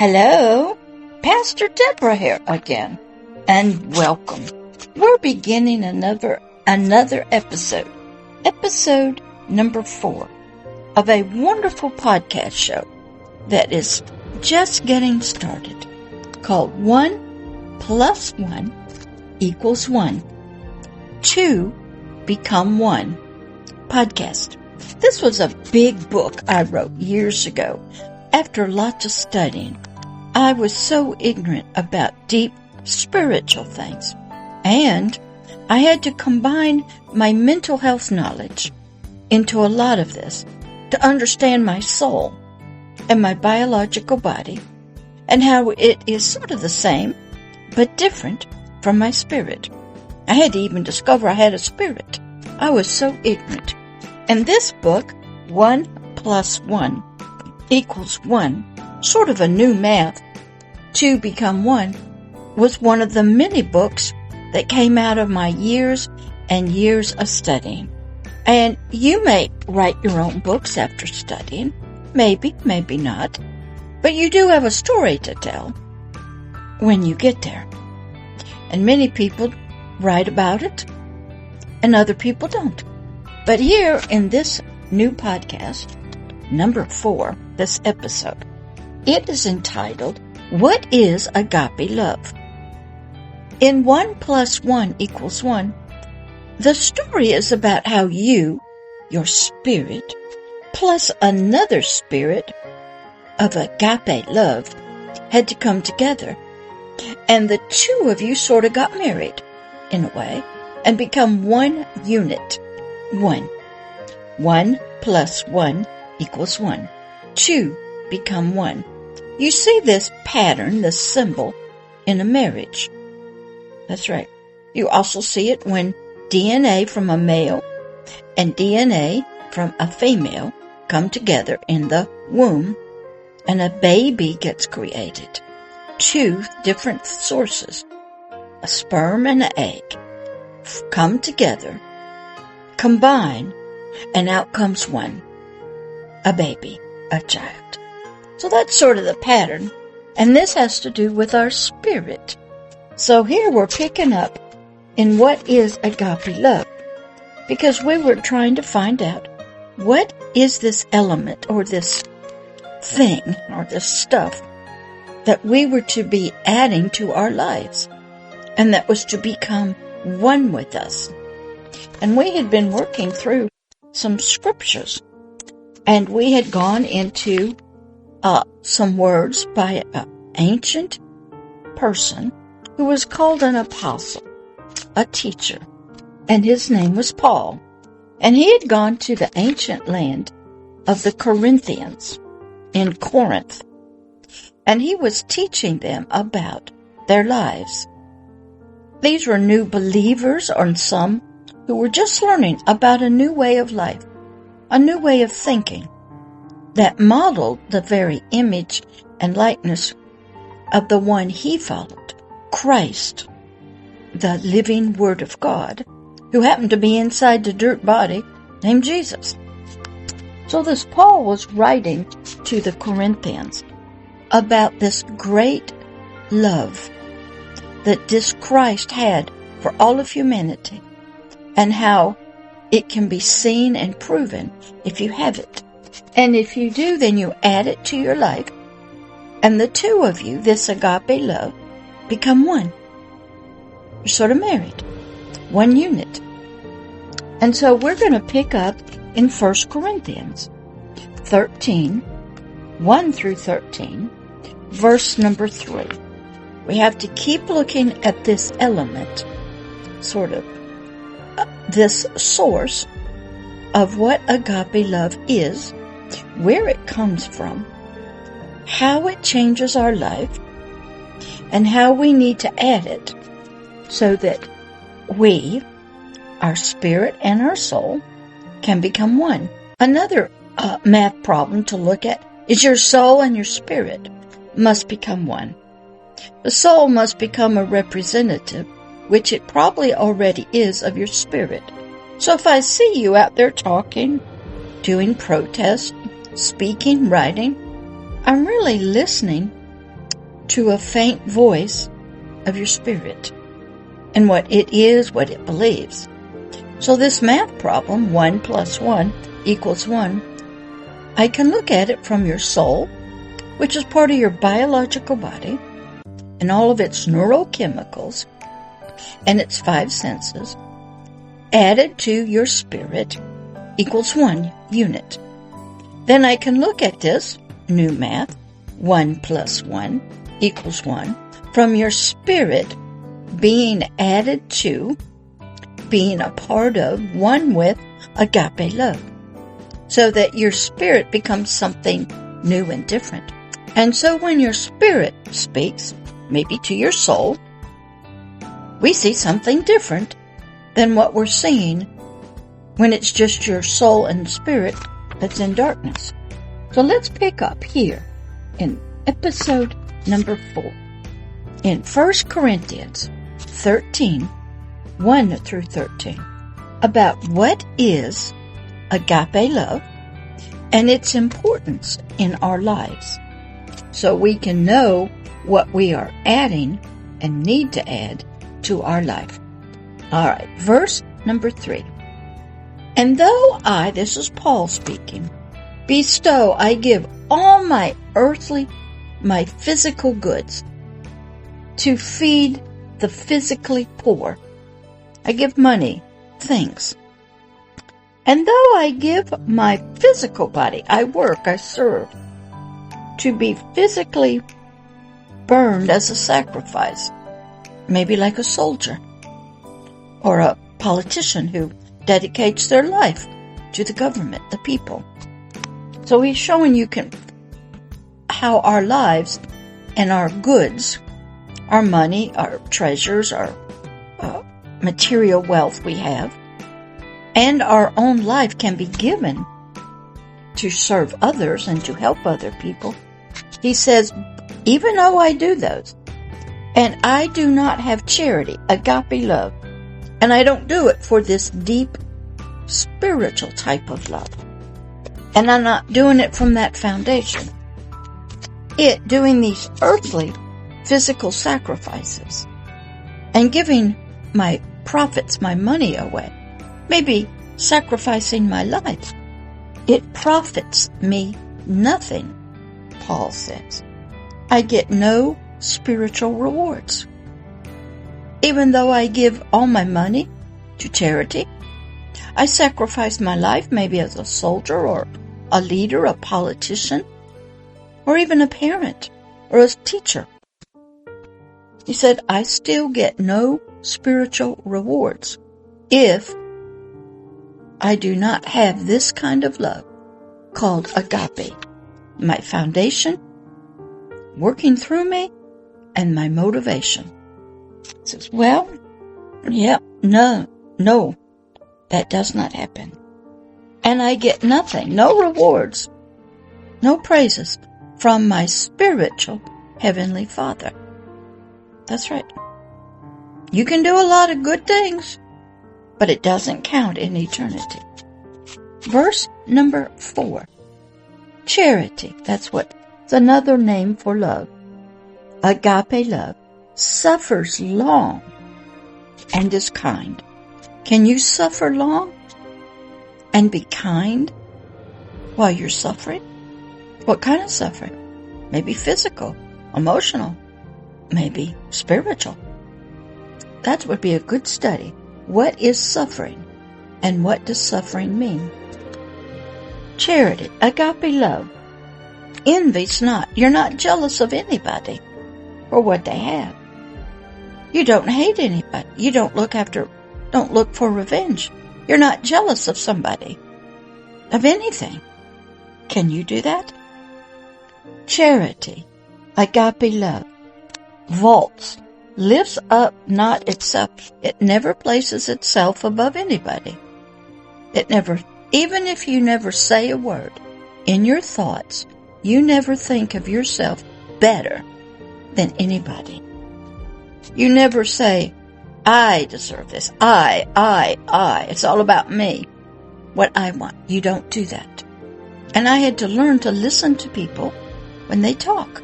Hello, Pastor Deborah here again, and welcome. We're beginning another episode number 4 of a wonderful podcast show that is just getting started, called 1 + 1 = 1. 2 become 1 podcast. This was a big book I wrote years ago. After lots of studying, I was so ignorant about deep spiritual things, and I had to combine my mental health knowledge into a lot of this to understand my soul and my biological body and how it is sort of the same but different from my spirit. I had to even discover I had a spirit. I was so ignorant. And this book, 1 + 1 = 1, sort of a new math, 2 become 1, was one of the many books that came out of my years and years of studying. And you may write your own books after studying. Maybe, maybe not. But you do have a story to tell when you get there. And many people write about it, and other people don't. But here in this new podcast, number 4, this episode, it is entitled, What is Agape Love? In 1 + 1 = 1, the story is about how you, your spirit, plus another spirit of agape love had to come together. And the two of you sort of got married, in a way, and become one unit. 1. 1 + 1 = 1. 2 become 1. You see this pattern, this symbol, in a marriage. That's right. You also see it when DNA from a male and DNA from a female come together in the womb and a baby gets created. 2 different sources, a sperm and an egg, come together, combine, and out comes 1, a baby, a child. So that's sort of the pattern, and this has to do with our spirit. So here we're picking up in what is agape love, because we were trying to find out what is this element or this thing or this stuff that we were to be adding to our lives and that was to become one with us. And we had been working through some scriptures, and we had gone into some words by an ancient person who was called an apostle, a teacher, and his name was Paul. And he had gone to the ancient land of the Corinthians in Corinth, and he was teaching them about their lives. These were new believers, or some who were just learning about a new way of life, a new way of thinking that modeled the very image and likeness of the one he followed, Christ, the living Word of God, who happened to be inside the dirt body named Jesus. So this Paul was writing to the Corinthians about this great love that this Christ had for all of humanity, and how it can be seen and proven if you have it. And if you do, then you add it to your life, and the two of you, this agape love, become one. You're sort of married, one unit. And so we're going to pick up in 1 Corinthians 13, 1 through 13, verse number 3. We have to keep looking at this element, sort of this source of what agape love is, where it comes from, how it changes our life, and how we need to add it so that we, our spirit and our soul, can become one. Another math problem to look at is your soul and your spirit must become one. The soul must become a representative, which it probably already is, of your spirit. So if I see you out there talking, doing protests, speaking, writing, I'm really listening to a faint voice of your spirit and what it is, what it believes. So this math problem, 1 plus 1 equals 1, I can look at it from your soul, which is part of your biological body, and all of its neurochemicals, and its 5 senses, added to your spirit equals 1 unit. Then I can look at this new math, 1 plus 1 equals 1, from your spirit being added to, being a part of, one with Agape Love, so that your spirit becomes something new and different. And so when your spirit speaks, maybe to your soul, we see something different than what we're seeing when it's just your soul and spirit that's in darkness. So let's pick up here in episode number 4 in 1 Corinthians 13, 1 through 13, about what is agape love and its importance in our lives, so we can know what we are adding and need to add to our life. All right, verse number 3. And though I, this is Paul speaking, bestow, I give all my physical goods to feed the physically poor. I give money, things. And though I give my physical body, I work, I serve, to be physically burned as a sacrifice, maybe like a soldier or a politician who dedicates their life to the government, the people. So he's showing you how our lives and our goods, our money, our treasures, our material wealth we have, and our own life can be given to serve others and to help other people. He says, even though I do those, and I do not have charity, agape love, and I don't do it for this deep spiritual type of love, and I'm not doing it from that foundation, doing these earthly physical sacrifices and giving my profits, my money away, maybe sacrificing my life, it profits me nothing, Paul says. I get no spiritual rewards. Even though I give all my money to charity, I sacrifice my life maybe as a soldier or a leader, a politician, or even a parent or a teacher. He said, I still get no spiritual rewards if I do not have this kind of love called agape, my foundation, working through me, and my motivation. He says, well, yeah, no, that does not happen. And I get nothing, no rewards, no praises from my spiritual Heavenly Father. That's right. You can do a lot of good things, but it doesn't count in eternity. Verse number 4. Charity, it's another name for love. Agape love suffers long and is kind. Can you suffer long and be kind while you're suffering? What kind of suffering? Maybe physical, emotional, maybe spiritual. That would be a good study. What is suffering and what does suffering mean? Charity, agape love, envy's not. You're not jealous of anybody for what they have. You don't hate anybody. You don't look for revenge. You're not jealous of somebody, of anything. Can you do that? Charity, agape love, vaults, lifts up not itself. It never places itself above anybody. It never, even if you never say a word, in your thoughts, you never think of yourself better than anybody. You never say, I deserve this. I. It's all about me. What I want. You don't do that. And I had to learn to listen to people when they talk.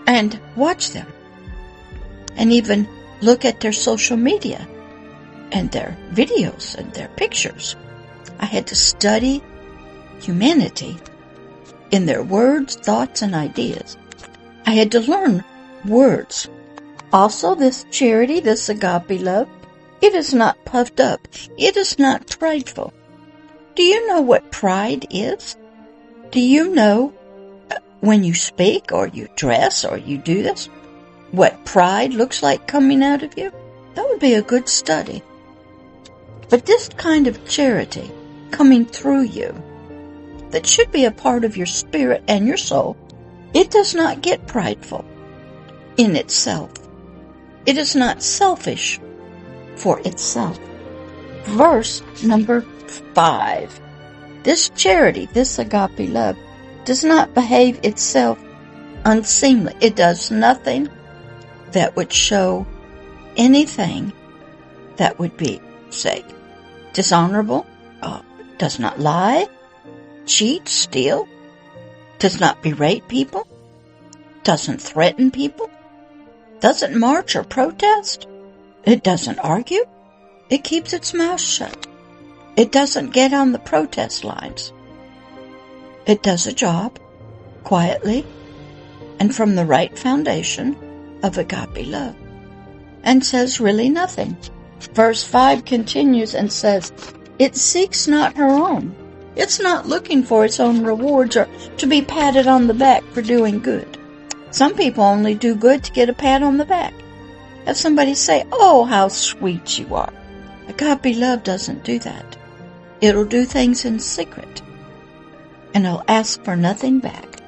and watch them and even look at their social media and their videos and their pictures. I had to study humanity in their words, thoughts, and ideas. I had to learn words. Also, this charity, this agape love, it is not puffed up. It is not prideful. Do you know what pride is? Do you know when you speak or you dress or you do this, what pride looks like coming out of you? That would be a good study. But this kind of charity coming through you, that should be a part of your spirit and your soul, it does not get prideful in itself. It is not selfish for itself. Verse number 5. This charity, this agape love, does not behave itself unseemly. It does nothing that would show anything that would be, say, dishonorable, does not lie, cheat, steal, does not berate people, doesn't threaten people, doesn't march or protest, it doesn't argue, it keeps its mouth shut, it doesn't get on the protest lines, it does a job quietly and from the right foundation of agape love, and says really nothing. Verse 5 continues and says, it seeks not her own. It's not looking for its own rewards or to be patted on the back for doing good. Some people only do good to get a pat on the back. Have somebody say, oh, how sweet you are. Agape love doesn't do that. It'll do things in secret, and it'll ask for nothing back.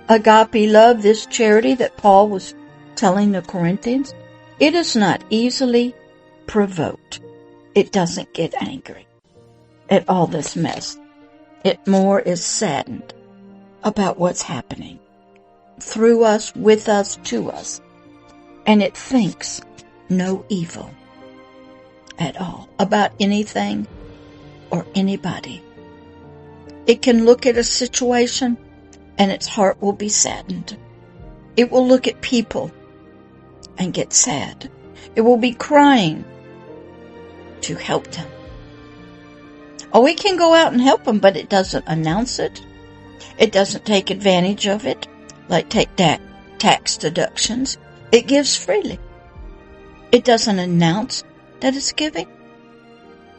Agape love, this charity that Paul was telling the Corinthians, it is not easily provoked. It doesn't get angry at all this mess. It more is saddened about what's happening through us, with us, to us. And it thinks no evil at all about anything or anybody. It can look at a situation and its heart will be saddened. It will look at people and get sad. It will be crying to help them. Oh, it can go out and help them, but it doesn't announce it. It doesn't take advantage of it, like take tax deductions. It gives freely. It doesn't announce that it's giving.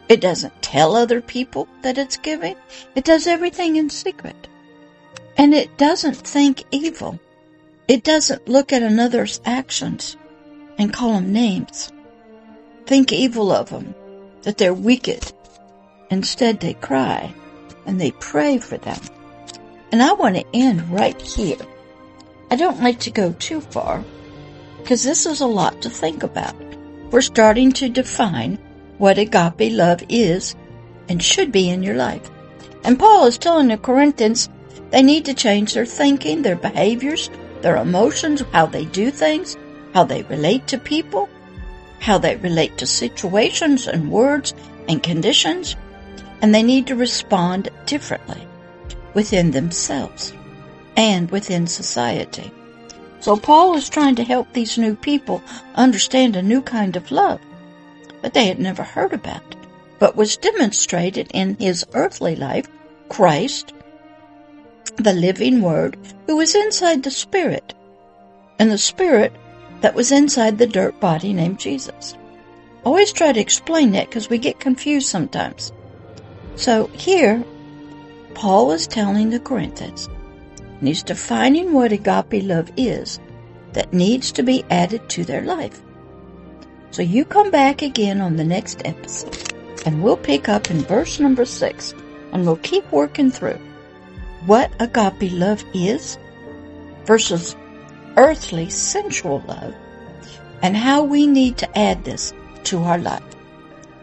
It doesn't tell other people that it's giving. It does everything in secret. And it doesn't think evil. It doesn't look at another's actions and call them names. Think evil of them, that they're wicked. Instead, they cry and they pray for them. And I want to end right here. I don't like to go too far, because this is a lot to think about. We're starting to define what agape love is and should be in your life. And Paul is telling the Corinthians they need to change their thinking, their behaviors, their emotions, how they do things, how they relate to people, how they relate to situations and words and conditions, and they need to respond differently within themselves and within society. So Paul is trying to help these new people understand a new kind of love that they had never heard about, but was demonstrated in his earthly life, Christ, the living Word, who was inside the Spirit, and the Spirit that was inside the dirt body named Jesus. Always try to explain that because we get confused sometimes. So here, Paul is telling the Corinthians, and he's defining what agape love is that needs to be added to their life. So you come back again on the next episode, and we'll pick up in verse number 6, and we'll keep working through what agape love is versus earthly sensual love, and how we need to add this to our life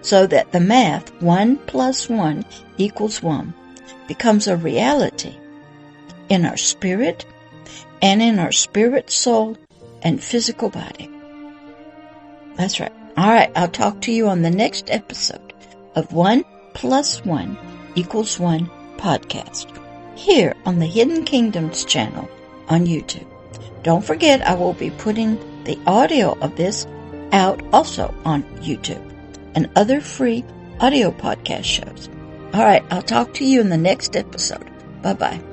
so that the math 1 + 1 = 1 becomes a reality in our spirit and in our spirit, soul, and physical body. That's right. All right, I'll talk to you on the next episode of 1 + 1 = 1 podcast here on the Hidden Kingdoms channel on YouTube. Don't forget, I will be putting the audio of this out also on YouTube and other free audio podcast shows. All right, I'll talk to you in the next episode. Bye-bye.